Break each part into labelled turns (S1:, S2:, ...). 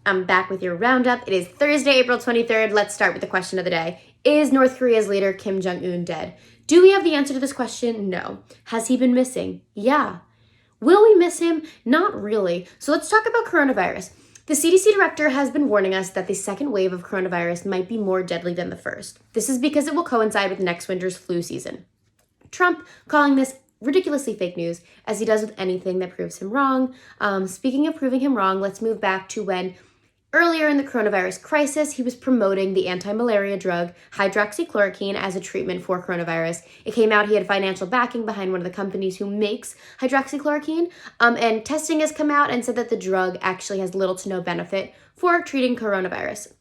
S1: I'm back with your roundup. It is Thursday, April 23rd. Let's start with the question of the day. Is North Korea's leader Kim Jong-un dead? Do we have the answer to this question? No. Has he been missing? Yeah. Will we miss him? Not really. So let's talk about coronavirus. The CDC director has been warning us that the second wave of coronavirus might be more deadly than the first. This is because it will coincide with next winter's flu season. Trump calling this ridiculously fake news, as he does with anything that proves him wrong. Speaking of proving him wrong, let's move back to when earlier in the coronavirus crisis, he was promoting the anti-malaria drug hydroxychloroquine as a treatment for coronavirus. It came out he had financial backing behind one of the companies who makes hydroxychloroquine, and testing has come out and said that the drug actually has little to no benefit for treating coronavirus.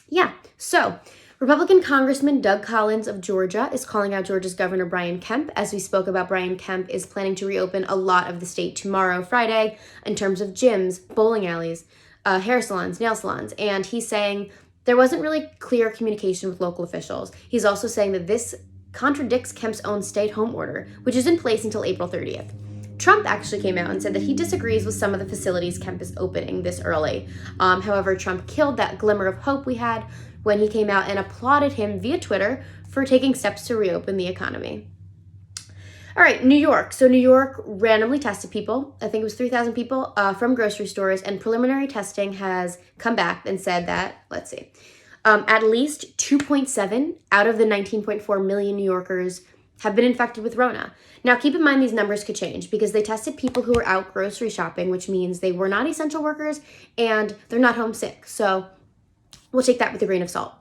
S1: Yeah, so Republican Congressman Doug Collins of Georgia is calling out Georgia's Governor Brian Kemp. As we spoke about, Brian Kemp is planning to reopen a lot of the state tomorrow, Friday, in terms of gyms, bowling alleys, hair salons, nail salons. And he's saying there wasn't really clear communication with local officials. He's also saying that this contradicts Kemp's own stay-at-home order, which is in place until April 30th. Trump actually came out and said that he disagrees with some of the facilities Kemp is opening this early. However, Trump killed that glimmer of hope we had when he came out and applauded him via Twitter for taking steps to reopen the economy. All right, New York. So New York randomly tested people. I think it was 3,000 people from grocery stores, and preliminary testing has come back and said that, let's see, at least 2.7 out of the 19.4 million New Yorkers have been infected with Rona. Now, keep in mind these numbers could change because they tested people who were out grocery shopping, which means they were not essential workers and they're not homesick. So we'll take that with a grain of salt.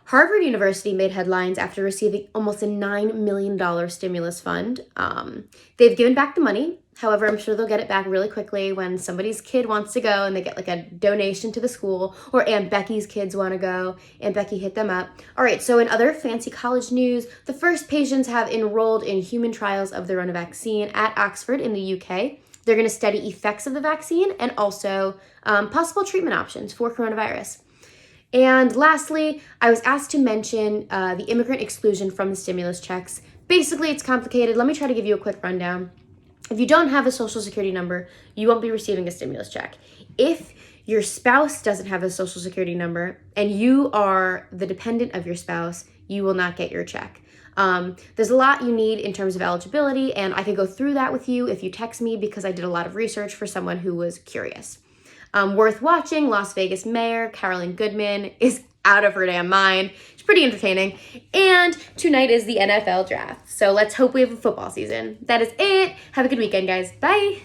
S1: Harvard University made headlines after receiving almost a $9 million stimulus fund. They've given back the money. However, I'm sure they'll get it back really quickly when somebody's kid wants to go and they get like a donation to the school, or Aunt Becky's kids want to go. Aunt Becky hit them up. All right, so in other fancy college news, the first patients have enrolled in human trials of the Rona vaccine at Oxford in the UK. They're going to study effects of the vaccine and also possible treatment options for coronavirus. And lastly, I was asked to mention the immigrant exclusion from the stimulus checks. Basically, it's complicated. Let me try to give you a quick rundown. If you don't have a social security number, you won't be receiving a stimulus check. If your spouse doesn't have a social security number and you are the dependent of your spouse, you will not get your check. There's a lot you need in terms of eligibility, and I could go through that with you if you text me because I did a lot of research for someone who was curious. Worth watching, Las Vegas Mayor Carolyn Goodman is out of her damn mind. It's pretty entertaining. And tonight is the NFL draft. So let's hope we have a football season. That is it. Have a good weekend, guys. Bye.